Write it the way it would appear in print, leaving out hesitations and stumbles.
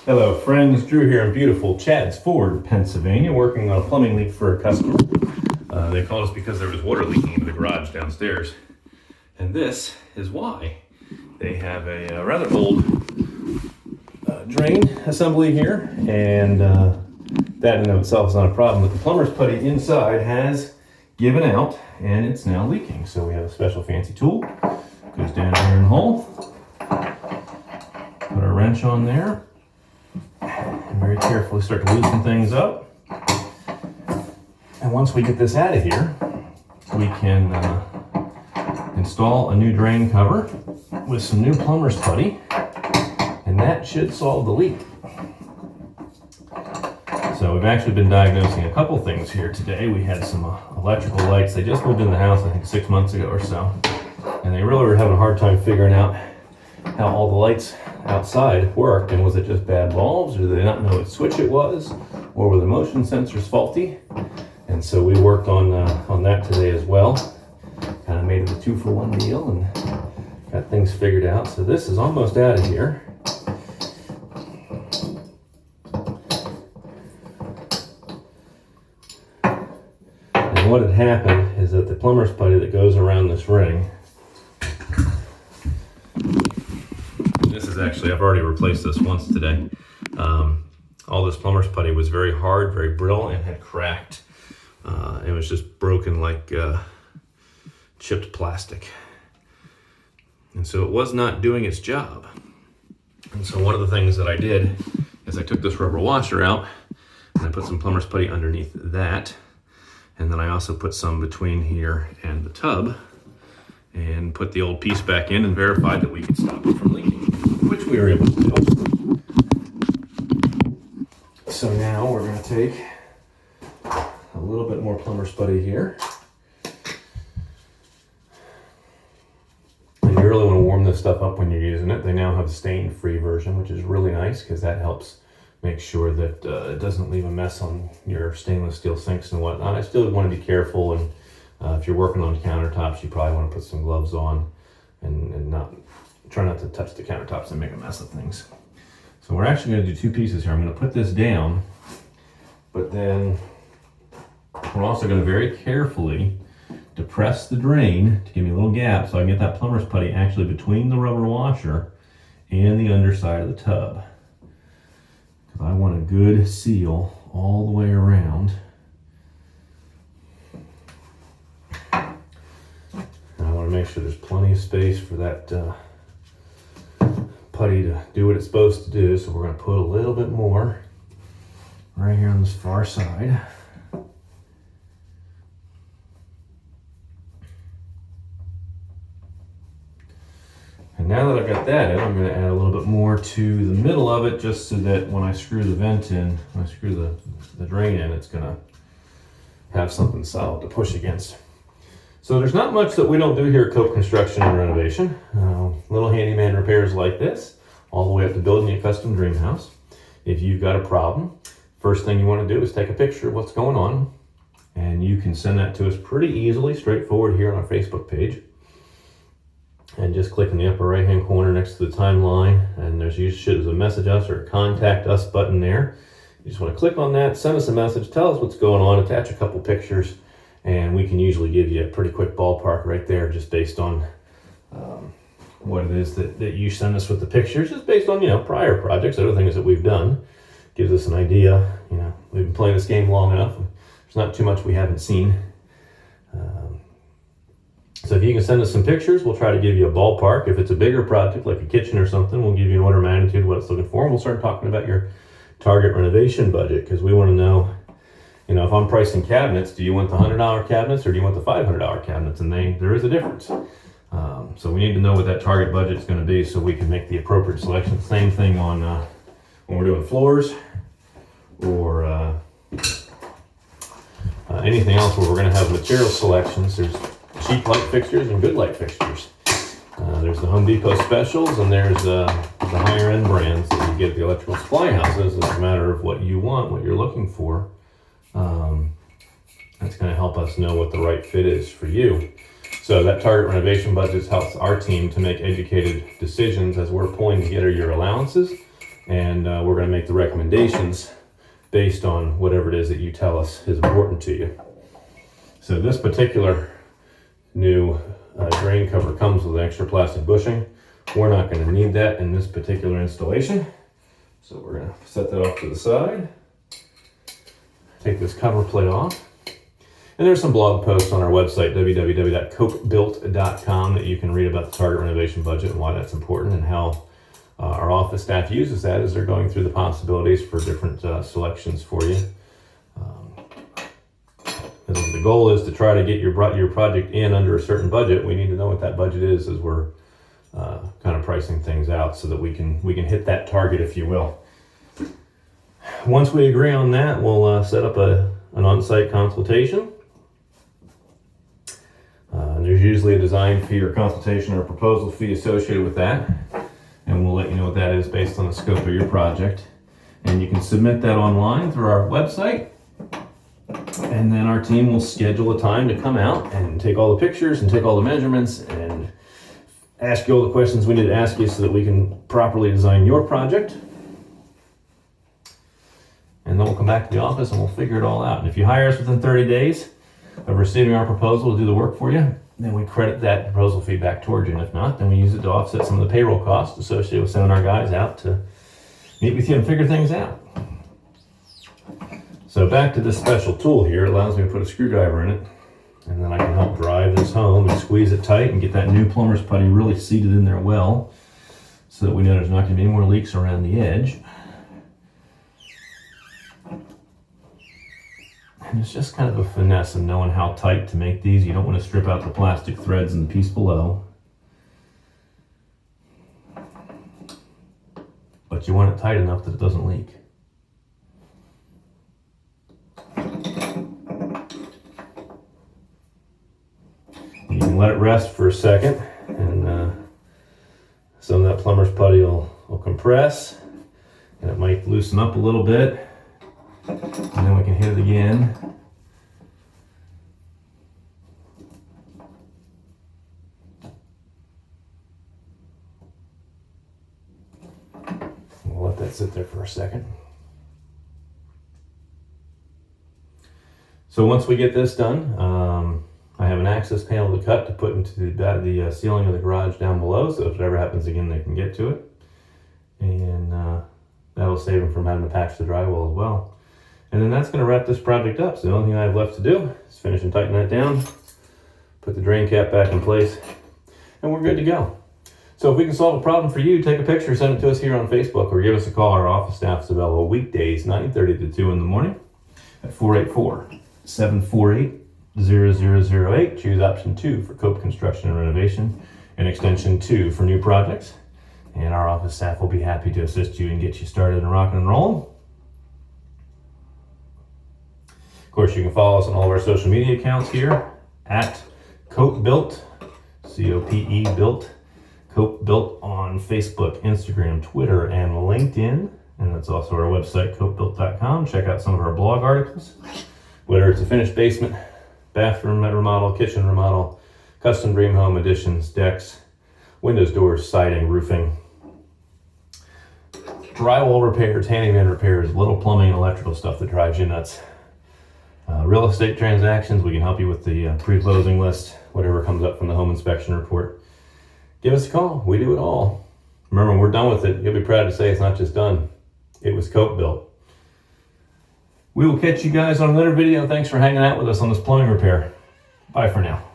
Hello friends, Drew here in beautiful 𝗗𝘁'𝘀, Pennsylvania, working on a plumbing leak for a customer. They called us because there was water leaking into the garage downstairs. And this is why. They have a rather old drain assembly here, and that in and of itself is not a problem, but the plumber's putty inside has given out and it's now leaking. So we have a special fancy tool, goes down here in the hole, put our wrench on there, and very carefully start to loosen things up. And once we get this out of here, we can install a new drain cover with some new plumber's putty, and that should solve the leak. So we've actually been diagnosing a couple things here today. We had some electrical lights. They just moved in the house, I think 6 months ago or so, and they really were having a hard time figuring out how all the lights outside worked, and was it just bad bulbs, or did they not know what switch it was, or were the motion sensors faulty? And so we worked on that today as well. Kind of made it a 2-for-1 deal and got things figured out. So this is almost out of here. And what had happened is that the plumber's putty that goes around this ring, this is actually, I've already replaced this once today. All this plumber's putty was very hard, very brittle, and had cracked. It was just broken like chipped plastic. And so it was not doing its job. And so one of the things that I did is I took this rubber washer out and I put some plumber's putty underneath that. And then I also put some between here and the tub and put the old piece back in and verified that we could stop it from leaking, which we were able to do. So now we're going to take a little bit more plumber's putty here. And you really want to warm this stuff up when you're using it. They now have a stain-free version, which is really nice because that helps make sure that it doesn't leave a mess on your stainless steel sinks and whatnot. I still want to be careful, and if you're working on countertops, you probably want to put some gloves on and try not to touch the countertops and make a mess of things. So we're actually going to do two pieces here. I'm going to put this down, but then we're also going to very carefully depress the drain to give me a little gap so I can get that plumber's putty actually between the rubber washer and the underside of the tub. Because I want a good seal all the way around. And I want to make sure there's plenty of space for that putty to do what it's supposed to do. So we're going to put a little bit more right here on this far side. And now that I've got that in, I'm going to add a little bit more to the middle of it, just so that when I screw the vent in, when I screw the drain in, it's going to have something solid to push against. So there's not much that we don't do here at 𝗂𝘀 Construction and Renovation. Little handyman repairs like this, all the way up to building a custom dream house. If you've got a problem, first thing you want to do is take a picture of what's going on, and you can send that to us pretty easily, straightforward here on our Facebook page. And just click in the upper right hand corner next to the timeline, and there's usually a message us or a contact us button there. You just want to click on that, send us a message, tell us what's going on, attach a couple pictures, and we can usually give you a pretty quick ballpark right there, just based on what it is that you send us with the pictures, just based on, prior projects, other things that we've done. Gives us an idea. We've been playing this game long enough. There's not too much we haven't seen. So if you can send us some pictures, we'll try to give you a ballpark. If it's a bigger project, like a kitchen or something, we'll give you an order of magnitude, what it's looking for, and we'll start talking about your target renovation budget, because we want to know, if I'm pricing cabinets, do you want the $100 cabinets or do you want the $500 cabinets? And there is a difference. So we need to know what that target budget is going to be so we can make the appropriate selection. Same thing on when we're doing floors or anything else where we're going to have material selections. There's cheap light fixtures and good light fixtures. There's the Home Depot specials, and there's the higher end brands that you get at the electrical supply houses. It's a matter of what you want, what you're looking for. That's going to help us know what the right fit is for you. So that target renovation budget helps our team to make educated decisions as we're pulling together your allowances and we're going to make the recommendations based on whatever it is that you tell us is important to you. So this particular new drain cover comes with an extra plastic bushing. We're not going to need that in this particular installation. So we're going to set that off to the side. Take this cover plate off. And there's some blog posts on our website, www.𝗗𝘂𝘀𝘁.com, that you can read about the target renovation budget and why that's important, and how our office staff uses that as they're going through the possibilities for different selections for you. The goal is to try to get your project in under a certain budget. We need to know what that budget is as we're kind of pricing things out, so that we can hit that target, if you will. Once we agree on that, we'll set up an on-site consultation. And there's usually a design fee or consultation or proposal fee associated with that. And we'll let you know what that is based on the scope of your project. And you can submit that online through our website. And then our team will schedule a time to come out and take all the pictures and take all the measurements and ask you all the questions we need to ask you so that we can properly design your project. And then we'll come back to the office and we'll figure it all out. And if you hire us within 30 days of receiving our proposal to do the work for you, then we credit that proposal fee back towards you. And if not, then we use it to offset some of the payroll costs associated with sending our guys out to meet with you and figure things out. So back to this special tool here. It allows me to put a screwdriver in it, and then I can help drive this home and squeeze it tight and get that new plumber's putty really seated in there well, so that we know there's not going to be any more leaks around the edge. And it's just kind of a finesse of knowing how tight to make these. You don't want to strip out the plastic threads in the piece below, but you want it tight enough that it doesn't leak. You can let it rest for a second, and some of that plumber's putty will compress, and it might loosen up a little bit. And then we can hit it again. We'll let that sit there for a second. So once we get this done, I have an access panel to cut to put into the ceiling of the garage down below, so if it ever happens again, they can get to it. And that'll save them from having to patch the drywall as well. And then that's going to wrap this project up. So the only thing I have left to do is finish and tighten that down, put the drain cap back in place, and we're good to go. So if we can solve a problem for you, take a picture, send it to us here on Facebook, or give us a call. Our office staff is available weekdays, 9:30 to 2 in the morning at 484-748-0008. Choose option 2 for Cope Construction and Renovation, and extension 2 for new projects. And our office staff will be happy to assist you and get you started and rocking and rolling. Of course, you can follow us on all of our social media accounts here at 𝗂𝘂𝘀, C-O-P-E built, 𝗂𝘂𝘀 on Facebook, Instagram, Twitter, and LinkedIn. And that's also our website, 𝗂𝘂𝘀𝘀.com. Check out some of our blog articles, whether it's a finished basement, bathroom remodel, kitchen remodel, custom dream home additions, decks, windows, doors, siding, roofing, drywall repairs, handyman repairs, little plumbing and electrical stuff that drives you nuts. Real estate transactions, we can help you with the pre-closing list, whatever comes up from the home inspection report. Give us a call. We do it all. Remember, when we're done with it, you'll be proud to say it's not just done. It was 𝗂𝘂𝘀. We will catch you guys on another video. Thanks for hanging out with us on this plumbing repair. Bye for now.